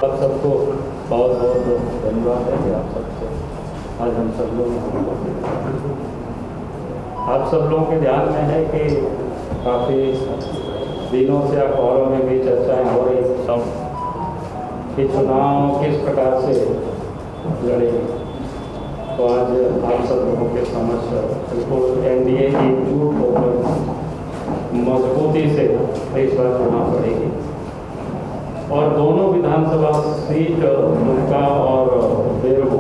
आप सबको बहुत बहुत धन्यवाद है कि आप सबसे आज हम सब लोग आप सब लोगों के ध्यान में है कि काफ़ी दिनों से अखबारों में भी चर्चाएं हो रही सब कि चुनाव किस प्रकार से लड़े। तो आज आप सब लोगों के समक्ष बिल्कुल एनडीए की एकजुट होकर मजबूती से इस बार चुनाव लड़ेगी और दोनों विधानसभा सीट दुमका और बेरमो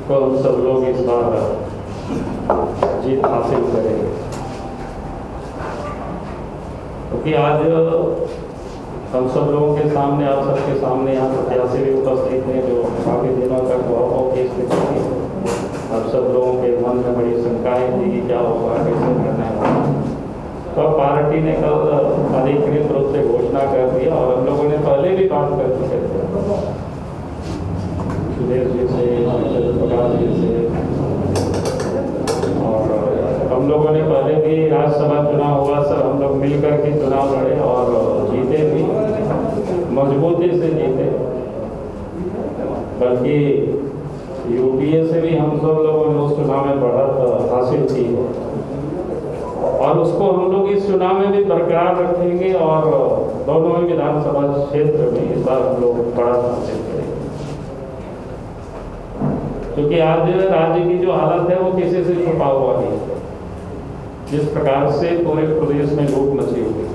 को हम सब लोग इस बार जीत हासिल करेंगे। क्योंकि आज हम सब लोगों के सामने आप सबके सामने यहाँ प्रत्याशी भी उपस्थित हैं जो काफ़ी दिनों तक बहुत की स्थिति थी। आप सब लोगों के मन में बड़ी शंकाएं थी कि क्या होगा, कैसे करना है। तो पार्टी ने कल अधिकृत रूप से घोषणा कर दिया और हम लोगों ने पहले भी बात कर चुके थे सुरेश जी से, प्रकाश जी से, और हम लोगों ने पहले भी राज्यसभा चुनाव हुआ सब हम लोग मिलकर के चुनाव लड़े और जीते भी, मजबूती से जीते। बल्कि यूपीए से भी हम सब लोगों ने उस चुनाव में बढ़त हासिल की और उसको हम लोग इस चुनाव में भी बरकरार रखेंगे और दोनों ही विधानसभा क्षेत्र में इस बार हम लोग बढ़त हासिल करेंगे। क्योंकि आज राज्य की जो हालत है वो किसी से छुपा हुआ नहीं है। जिस प्रकार से पूरे प्रदेश में लूट मची हुई,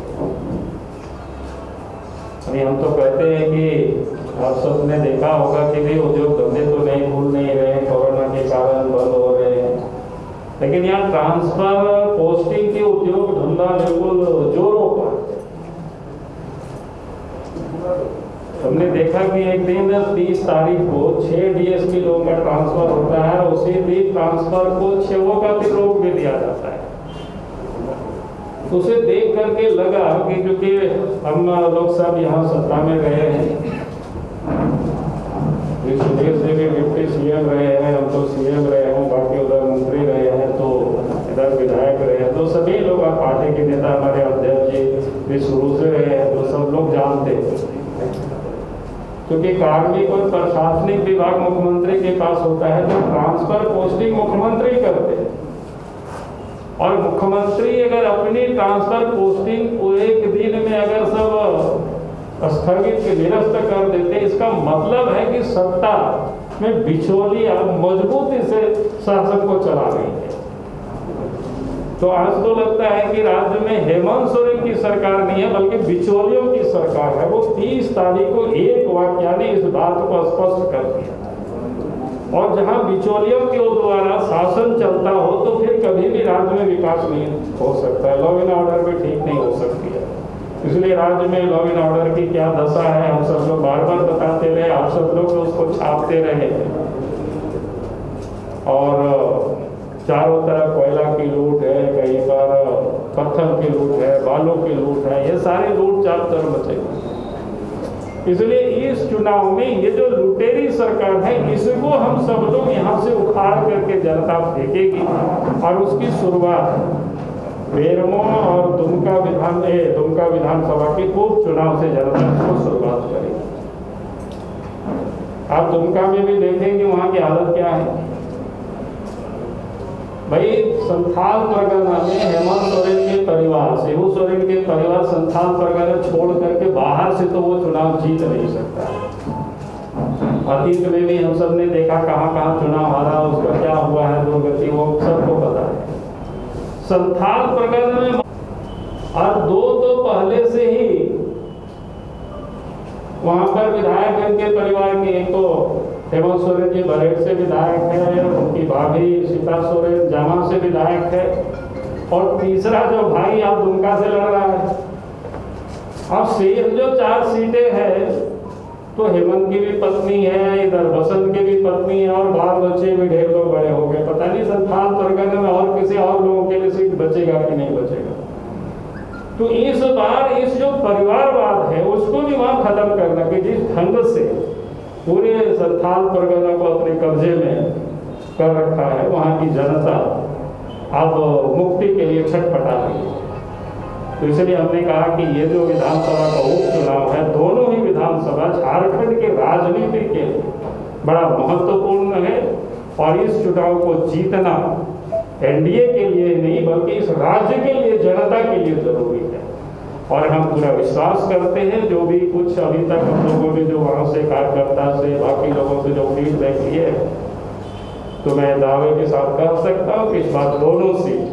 अभी हम तो कहते हैं कि आप सबने देखा होगा कि भी उद्योग धंधे तो नहीं खुल नहीं रहे, कोरोना के कारण बंद हो रहे हैं, लेकिन यहाँ ट्रांसफर पोस्टिंग के उद्योग धंधा बिल्कुल जोरों पर। हमने देखा कि एक दिन 30 तारीख को 6 डीएसपी लोगों का ट्रांसफर होता है, उसी दिन ट्रांसफर को 6 का भी रोक भी दिया जाता है। तो उसे देख करके लगा कि क्योंकि हम लोग सब यहाँ सत्ता में रहे हैं, सुरेश जी भी डिप्टी सीएम रहे हैं, हम तो सीएम रहे हैं, बाकी उधर मंत्री रहे हैं, तो इधर विधायक रहे हैं, तो सभी लोग पार्टी के नेता हमारे अध्यक्ष जी भी शुरू से रहे हैं, तो सब लोग जानते हैं। क्योंकि कार्मिक और प्रशासनिक विभाग मुख्यमंत्री के पास होता है, तो ट्रांसफर पोस्टिंग मुख्यमंत्री करते हैं और मुख्यमंत्री अगर अपनी ट्रांसफर पोस्टिंग एक दिन में अगर सब स्थगित निरस्त कर देते, इसका मतलब है कि सत्ता में बिचौलिया मजबूती से शासन को चला रही है। तो आज तो लगता है कि राज्य में हेमंत सोरेन की सरकार नहीं है बल्कि बिचौलियों की सरकार है। वो 30 तारीख को एक वाक्य ने इस बात को स्पष्ट कर दिया। और जहां बिचौलियों के द्वारा शासन चलता हो तो फिर कभी भी राज्य में विकास नहीं हो सकता है, लॉ एंड ऑर्डर भी ठीक नहीं हो सकती है। इसलिए राज्य में लॉ एंड ऑर्डर की क्या दशा है हम सब लोग बार बार बताते रहे, आप सब लोग उसको छापते रहे और चारों तरफ कोयला की लूट है, कहीं पर पत्थर की लूट है, बालू की लूट है, ये सारे लूट चारों तरफ मचेगी। इसलिए इस चुनाव में ये जो लुटेरी सरकार है इसको हम सब लोग यहाँ से उखाड़ करके जनता फेंकेगी और उसकी शुरुआत बेरमो और दुमका विधानसभा के उपचुनाव से जनता को शुरुआत करेगी। आप दुमका में भी देखेंगे वहाँ की हालत क्या है। भाई संथाल परगना में हेमंत सोरेन के परिवार, शिबू सोरेन के परिवार संथाल परगना छोड़ करके बाहर से तो वो चुनाव जीत नहीं सकता। अतीत में भी हम सब ने देखा कहाँ कहाँ चुनाव हारा, उसका क्या हुआ है दुर्गति, वो सबको पता है। संथाल परगना में और तो पहले से ही वहां पर विधायक के परिवार के, एक तो हेमंत सोरेन जी बरेट से विधायक है, उनकी भाभी सीता सोरेन जामा से विधायक है और तीसरा जो भाई आप दुमका से लड़ रहा है। अब शेष जो 4 सीटें हैं तो हेमंत की भी पत्नी है, इधर बसंत की भी पत्नी है और बाल बच्चे भी ढेर लोग बड़े हो गए। पता नहीं संथाल परगना में और किसी और लोगों के लिए सीट बचेगा कि नहीं बचेगा। तो इस बार इस जो परिवारवाद है उसको भी वहां खत्म करना कि जिस ढंग से पूरे संथाल परगना को अपने कब्जे में कर रखा है, वहां की जनता अब मुक्ति के लिए छटपटा रही है। तो इसलिए हमने कहा कि ये जो विधानसभा का उपचुनाव है, दोनों ही विधानसभा झारखंड के राजनीति के बड़ा महत्वपूर्ण है और इस चुनाव को जीतना एनडीए के लिए नहीं बल्कि इस राज्य के लिए, जनता के लिए जरूरी है। और हम पूरा विश्वास करते हैं, जो भी कुछ अभी तक हम लोगों ने जो वहाँ से कार्यकर्ता से बाकी लोगों से जो फीडबैक लिए, तो मैं दावे के साथ कह सकता हूँ कि इस बार दोनों सीट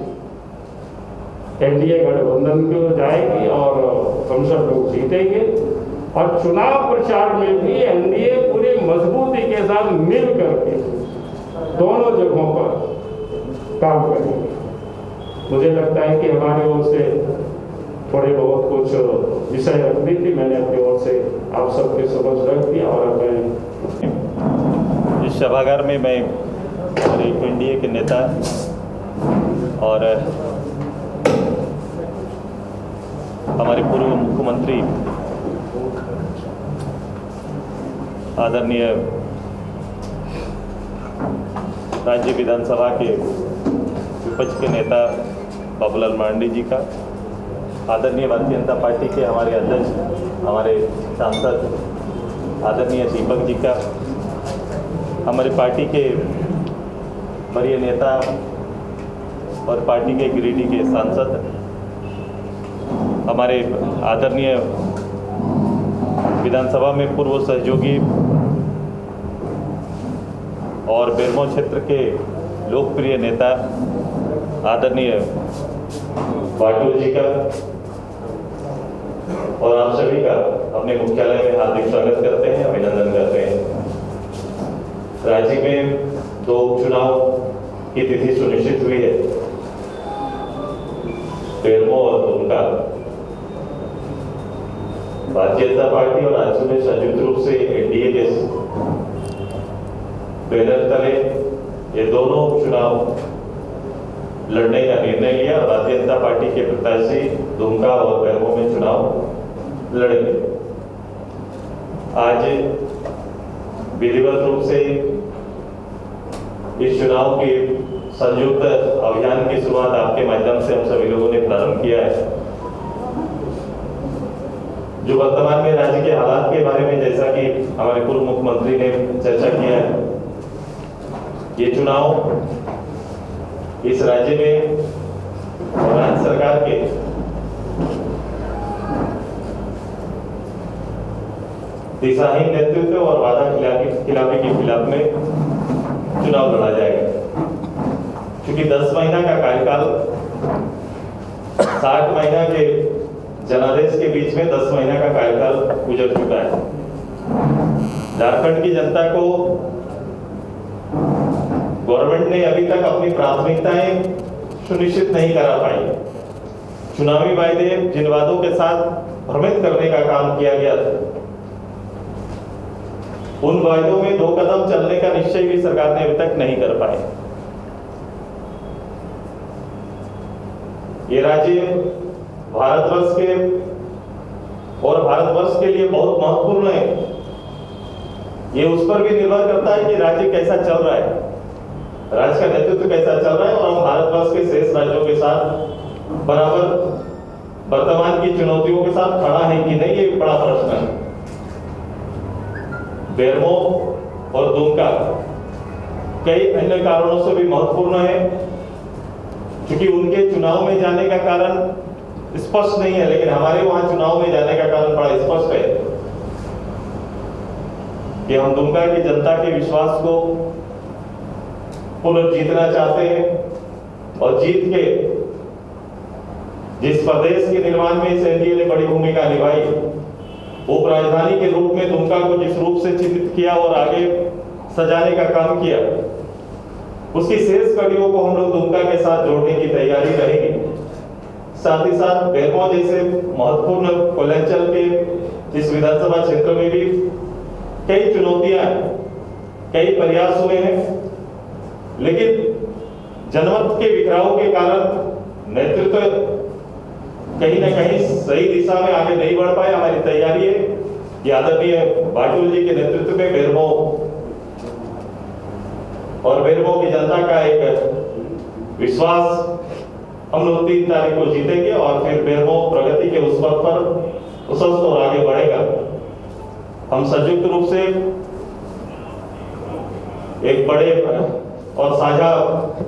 एनडीए गठबंधन को जाएगी और हम सब लोग जीतेंगे। और चुनाव प्रचार में भी एनडीए पूरी मजबूती के साथ मिल करके दोनों जगहों पर काम करेंगे। मुझे लगता है कि हमारी ओर से थोड़े बहुत कुछ विषय रखनी थी, मैंने अपनी ओर से आप सबके समझ रख दिया। और मैं इस सभागार में मैं एनडीए के नेता और हमारे पूर्व मुख्यमंत्री आदरणीय राज्य विधानसभा के विपक्ष के नेता बाबूलाल मरांडी जी का, आदरणीय भारतीय जनता पार्टी के हमारे अध्यक्ष, हमारे सांसद आदरणीय दीपक जी का, हमारे पार्टी के वरीय नेता और पार्टी के गिरिडीह के सांसद, हमारे आदरणीय विधानसभा में पूर्व सहयोगी और बेरमो क्षेत्र के लोकप्रिय नेता आदरणीय बाटू जी का और आप सभी का अपने मुख्यालय में हार्दिक स्वागत करते हैं, अभिनंदन करते हैं। राज्य में 2 उपचुनाव की तिथि सुनिश्चित हुई है, बेरमो और दुमका। भारतीय जनता पार्टी और राज्य में संयुक्त रूप से एनडीए के बैनर तले ये दोनों उपचुनाव लड़ने का निर्णय लिया। भारतीय जनता पार्टी के प्रत्याशी दुमका और बेरमो में चुनाव लड़ेंगे। आज विधिवत रूप से इस चुनाव के संयुक्त अभियान की शुरुआत आपके माध्यम से हम सभी लोगों ने प्रारंभ किया है। जो वर्तमान में राज्य के हालात के बारे में, जैसा कि हमारे पूर्व मुख्यमंत्री ने चर्चा किया है, ये चुनाव इस राज्य में और राज्य सरकार के दिशाहीन नेतृत्व और वादा खिलाफी के खिलाफ में चुनाव लड़ा जाएगा। क्योंकि 10 महीना का कार्यकाल 60 महीना के जनादेश के बीच में 10 महीना का कार्यकाल गुजर चुका है। झारखंड की जनता को गवर्नमेंट ने अभी तक अपनी प्राथमिकताएं सुनिश्चित नहीं करा पाई। चुनावी वायदे, जिन वादों के साथ भ्रमित करने का काम किया गया था, उन वायदों में 2 कदम चलने का निश्चय भी सरकार ने अभी तक नहीं कर पाए। ये राज्य भारतवर्ष के और भारतवर्ष के लिए बहुत महत्वपूर्ण है। ये उस पर भी निर्भर करता है कि राज्य कैसा चल रहा है, राज्य का नेतृत्व कैसा चल रहा है और हम भारतवर्ष के शेष राज्यों के साथ बराबर वर्तमान की चुनौतियों के साथ खड़ा है कि नहीं, ये बड़ा प्रश्न है। बेरमो और दुमका कई अन्य कारणों से भी महत्वपूर्ण है, क्योंकि उनके चुनाव में जाने का कारण स्पष्ट नहीं है, लेकिन हमारे वहां चुनाव में जाने का कारण बड़ा स्पष्ट है कि हम दुमका की जनता के विश्वास को पुनर्जीतना चाहते हैं और जीत के जिस प्रदेश के निर्माण में इस एनडीए ने बड़ी भूमिका निभाई, उप राजधानी के रूप में दुमका को जिस रूप से चिन्हित किया और आगे सजाने का काम किया, उसकी शेष कड़ियों को हम लोग दुमका के साथ जोड़ने की तैयारी रहेगी। साथ ही साथ बेरमो जैसे महत्वपूर्ण कोयलांचल के इस विधानसभा क्षेत्र में भी कई चुनौतियां, कई प्रयास हुए हैं, लेकिन जनमत के बिखराव के कारण नेतृत्व कहीं ना कहीं सही दिशा में आगे नहीं बढ़ पाए। हमारी तैयारी है कि आदरणीय बाटुल जी के नेतृत्व में बेरमो और बेरमो की जनता का एक विश्वास हम लोग 3 तारीख को जीतेंगे और फिर बेरमो प्रगति के उस पथ पर प्रशस्त और आगे बढ़ेगा। हम संयुक्त रूप से एक बड़े और साझा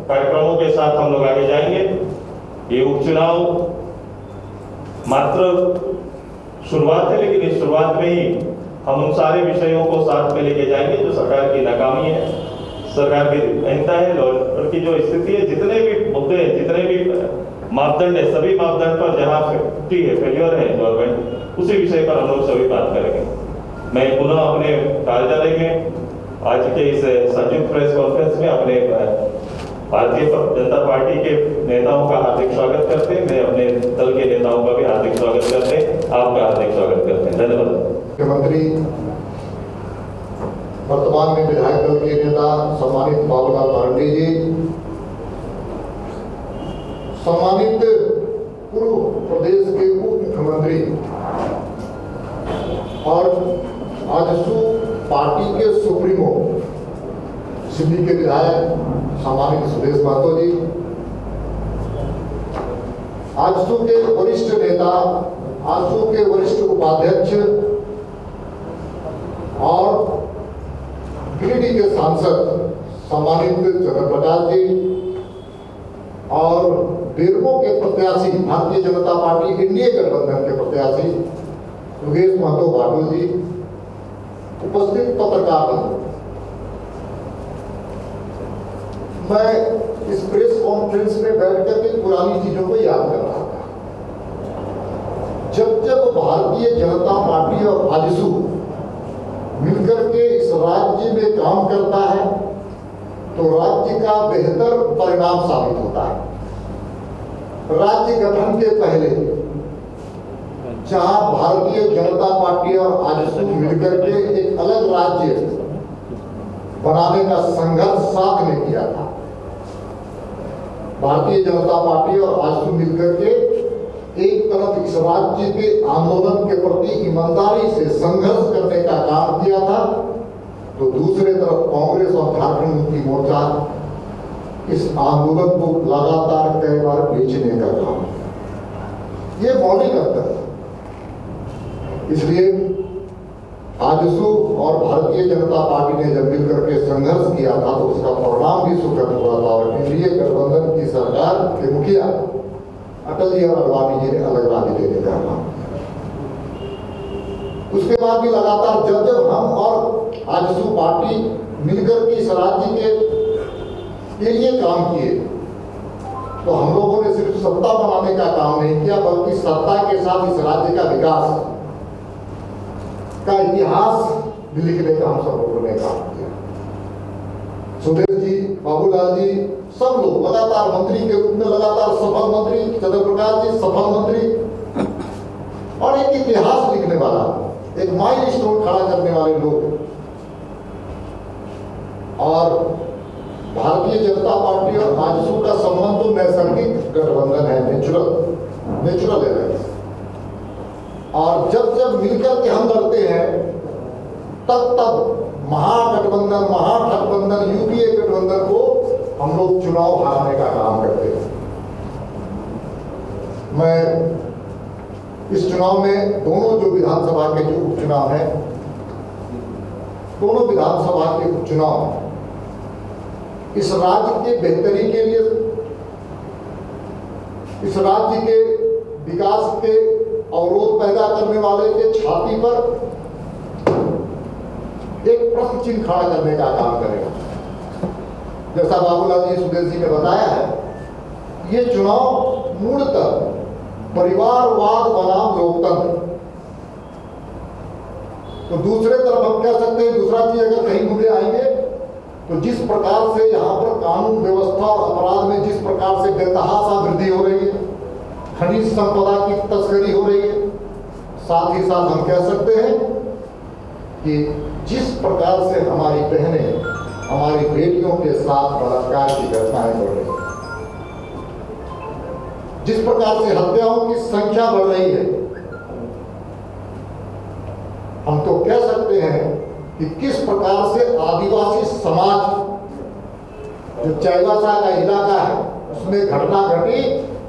कार्यक्रमों के साथ हम लोग आगे जाएंगे। ये उपचुनाव मात्र शुरुआत है, लेकिन इस शुरुआत में ही हम उन सारे विषयों को साथ में लेके जाएंगे जो सरकार की नाकामी है, सरकार की अहंता है और की जो स्थिति है, जितने भी मुद्दे हैं, जितने भी मापदंड है, सभी मापदंड पर जहां त्रुटि है, फेलियर है गवर्नमेंट, उसी विषय पर हम लोग सभी बात करेंगे। मैं पुनः अपने कार्यालय में आज के इस संयुक्त प्रेस कॉन्फ्रेंस में अपने भारतीय जनता पार्टी के नेताओं का हार्दिक स्वागत करते हैं। मैं अपने दल के नेताओं का भी हार्दिक स्वागत करते हैं, आपका हार्दिक स्वागत करते हैं। धन्यवाद। मुख्यमंत्री, वर्तमान में विधायक दल के नेता सम्मानित बाबूलाल मरांडी जी, सम्मानित पूर्व प्रदेश के उप मुख्यमंत्री और आजसू पार्टी के सुप्रीमो सिंधी के विधायक सम्मानित सुदेश महतो जी, आजसू के वरिष्ठ नेता, आजसू के वरिष्ठ उपाध्यक्ष और गिरिडीह के सांसद सम्मानित चंद्र प्रकाश जी और बेरमो के प्रत्याशी भारतीय जनता पार्टी एनडीए गठबंधन के प्रत्याशी योगेश महतो भाटू जी, उपस्थित पत्रकार बंधु, मैं इस प्रेस कॉन्फ्रेंस में बैठकर के पुरानी चीजों को याद कर रहा था। जब भारतीय जनता पार्टी और आजसू मिलकर के इस राज्य में काम करता है तो राज्य का बेहतर परिणाम साबित होता है। राज्य गठन के पहले जहां भारतीय जनता पार्टी और आजसू मिलकर के एक अलग राज्य बनाने का संघर्ष साथ में किया था, भारतीय जनता पार्टी और आजसू मिलकर के एक तरफ इस राज्य के आंदोलन के प्रति ईमानदारी से संघर्ष करने का काम किया था, तो दूसरे तरफ कांग्रेस और झारखंड मुक्ति मोर्चा इस आंदोलन को लगातार कई बार बेचने का काम, ये मौलिक अंतर है। इसलिए आजसू और भारतीय जनता पार्टी ने जब मिलकर के संघर्ष किया था तो उसका परिणाम भी सुखद हुआ था और एनडीए गठबंधन की सरकार के मुखिया अटल जी और अडवाणी जी ने अलग राज्य देने का काम किया। उसके बाद भी लगातार जब हम और आजसू पार्टी मिलकर के इस राज्य के लिए काम किए तो हम लोगों ने सिर्फ सत्ता बनाने का काम नहीं किया, बल्कि सत्ता के साथ इस राज्य का विकास का इतिहास भी लिखने का हम सब लोगों ने काम किया। सुदेश जी, बाबूलाल जी, सब लोग लगातार मंत्री के रूप में लगातार सफल मंत्री, चंद्र प्रकाश जी सफल मंत्री और एक इतिहास लिखने वाला, एक माइलस्टोन खड़ा करने वाले लोग। और भारतीय जनता पार्टी और आजसू का संबंध तो नैसर्गिक गठबंधन है, नेचुरल है। और जब मिलकर के हम लड़ते हैं तब महागठबंधन, महागठबंधन, यूपीए गठबंधन को हम लोग चुनाव हारने का काम करते हैं। मैं इस चुनाव में दोनों जो विधानसभा के जो उपचुनाव है, दोनों विधानसभा के उपचुनाव इस राज्य के बेहतरी के लिए, इस राज्य के विकास के अवरोध पैदा करने वाले के छाती पर एक प्रश्न चिन्ह खड़ा करने का काम करेगा। जैसा बाबूलाल जी, सुदेश जी ने बताया है, ये चुनाव मूलतः परिवारवाद बनाम लोकतंत्र। तो दूसरे तरफ हम कह सकते हैं, दूसरा चीज अगर कहीं मुद्दे आएंगे तो जिस प्रकार से यहाँ पर कानून व्यवस्था और अपराध में जिस प्रकार से बेतहाशा वृद्धि हो रही है, खनिज संपदा की तस्करी हो रही है, साथ ही साथ हम कह सकते हैं कि जिस प्रकार से हमारी बहनें, हमारी बेटियों के साथ बलात्कार की घटनाएं बढ़ रही है, जिस प्रकार से हत्याओं की संख्या बढ़ रही है, हम तो कह सकते हैं कि किस प्रकार से आदिवासी समाज जो चाईबासा का इलाका है उसमें घटना घटी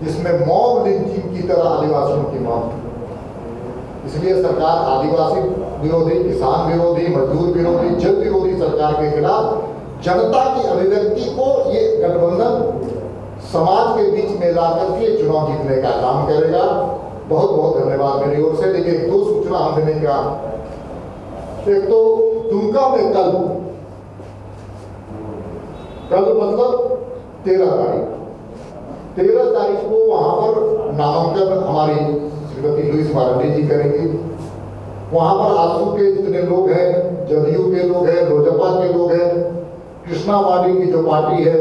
जिसमें मॉब लिंचिंग की तरह आदिवासियों की मौत। इसलिए सरकार आदिवासी विरोधी, किसान विरोधी, मजदूर विरोधी, जन विरोधी सरकार के खिलाफ जनता की अभिव्यक्ति को ये गठबंधन समाज के बीच में ला करके चुनाव जीतने का काम करेगा। बहुत बहुत धन्यवाद मेरी ओर से। देखिए, दो सूचना हम देने का, एक तो दुमका में कल मतलब 13 तारीख को वहां पर नामांकन हमारी श्रीमती लुईस मारंडी जी करेंगी। वहां पर आजसू के जितने लोग हैं, जदयू के लोग हैं, लोजपा के लोग हैं, कृष्णा वाडी की जो पार्टी है,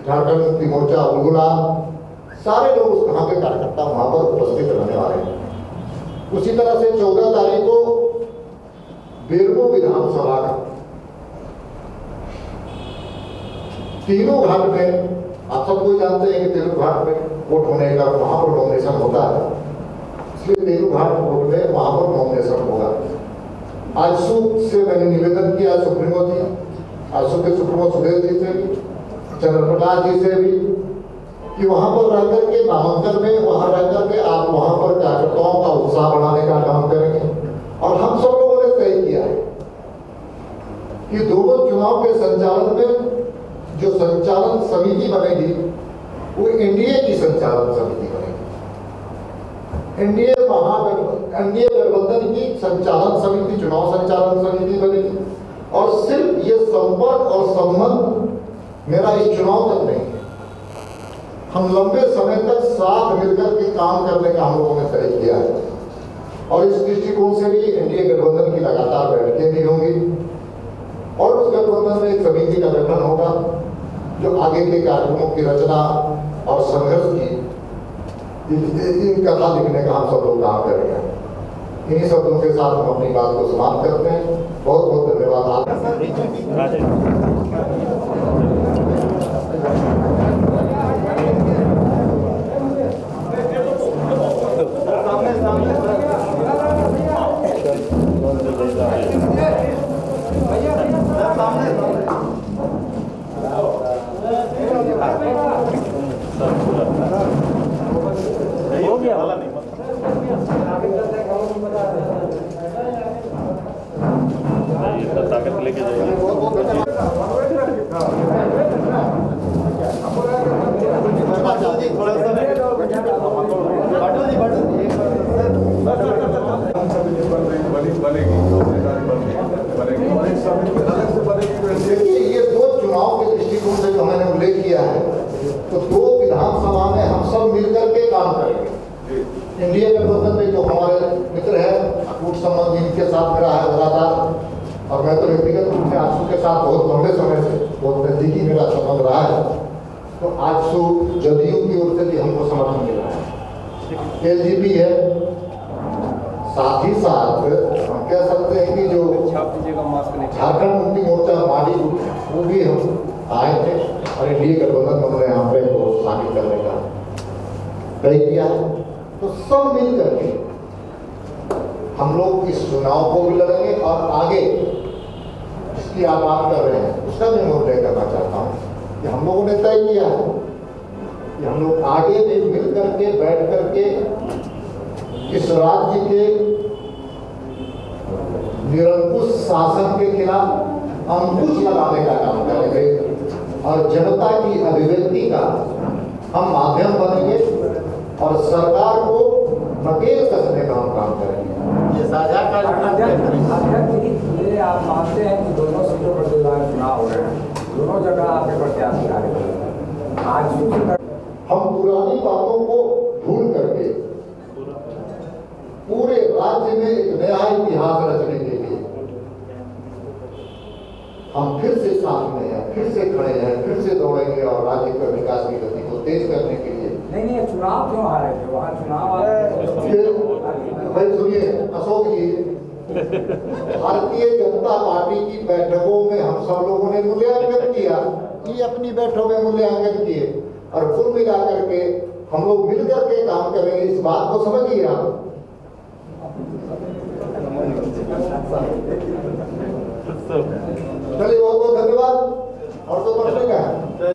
झारखंड मुक्ति मोर्चा, उलगुला, सारे लोग उस वहां के कार्यकर्ता वहां पर उपस्थित रहने वाले हैं। उसी तरह से 14 तारीख को बेरमो विधानसभा का तीनों घाट में, आप सब कोई जानते हैं कि तीनों घाट में वोट होने का वहां पर नॉमिनेशन होता है, इसलिए तीनों घाट वोट में वहां पर नॉमिनेशन होगा। आजसू से मैंने निवेदन किया, सुप्रीमो जी, आजसू के सुप्रीमो सुधीर जी से भी, चंद्र प्रकाश जी से भी, कि वहां पर रह करके नामांकन में वहां रह करके आप वहां पर कार्यकर्ताओं का उत्साह बढ़ाने का काम करेंगे। और हम सब लोगों ने तय किया है कि दोनों चुनाव के संचालन में जो संचालन समिति बनेगी वो एनडीए की संचालन समिति बनेगी। एनडीए गठबंधन की संचालन समिति, चुनाव संचालन समिति बनेगी। और सिर्फ ये संपर्क और संबंध मेरा इस चुनाव तक नहीं है, हम लंबे समय तक साथ मिलकर के काम करने का हम लोगों ने तय किया है। और इस दृष्टिकोण से भी एनडीए गठबंधन की लगातार बैठकें भी होंगी और उस गठबंधन में एक समिति का गठन होगा जो आगे के कार्यक्रमों की रचना और संघर्ष की कथा लिखने का हम सब लोग काम करेंगे। इन्हीं शब्दों के साथ हम अपनी बात को समाप्त करते हैं। बहुत बहुत धन्यवाद। हो गया वाला नहीं ताकत लेके जाएगी। देखिए, ये दो चुनाव के दृष्टिकोण से जो मैंने उल्लेख किया है, तो दो विधानसभा में हम सब मिलकर के काम करेंगे। एनडीए गठबंधन में जो हमारे मित्र हैं, अटूट संबंध इनके साथ मेरा है लगातार, और मैं तो व्यक्तिगत रूप से आजसू के साथ बहुत लंबे समय से बहुत नजदीकी मेरा संबंध रहा है। तो आजसू जदयू की ओर से भी हमको समर्थन मिल रहा है, एलजेपी है, साथ ही साथ हम कह सकते हैं कि जो झारखंड मुक्ति मोर्चा माली, वो भी हम आए थे और एनडीए गठबंधन में उन्होंने यहाँ पे शामिल करने का तय किया है। तो सब मिल करके हम लोग इस चुनाव को भी लड़ेंगे और आगे जिसकी आप बात कर रहे हैं उसका भी मैं उल्लेख करना चाहता हूँ कि हम लोगों ने तय किया है कि हम लोग आगे भी मिल करके बैठ करके इस राज्य के निरंकुश शासन के खिलाफ अंकुश लगाने का काम करेंगे और जनता की अभिव्यक्ति का हम माध्यम बनेंगे और सरकार को नकेल कसने का हम काम करेंगे। ये साझा कार्यक्रम ये आप मानते हैं कि दोनों सीटों पर जो चुनाव हो रहे हैं, दोनों जगह आपके प्रत्याशी आ रहे हैं। आज हम पुरानी बातों को भूल करके पूरे राज्य में एक नया इतिहास रचने के लिए हम फिर से साथ में हैं, फिर से खड़े हैं, फिर से दौड़ेंगे और राज्य के विकास की गति को तेज करने के लिए। नहीं, चुनाव क्यों हारे थे? वहाँ चुनाव भाई सुनिए अशोक जी, भारतीय जनता पार्टी की बैठकों में हम सब लोगों ने मूल्यांकन किया, ये अपनी बैठकों में मूल्यांकन किए और कुल मिलाकर के हम लोग मिलकर के काम करेंगे। इस बात को समझिए आप। चलिए, बहुत बहुत धन्यवाद। और तो बढ़ने का है।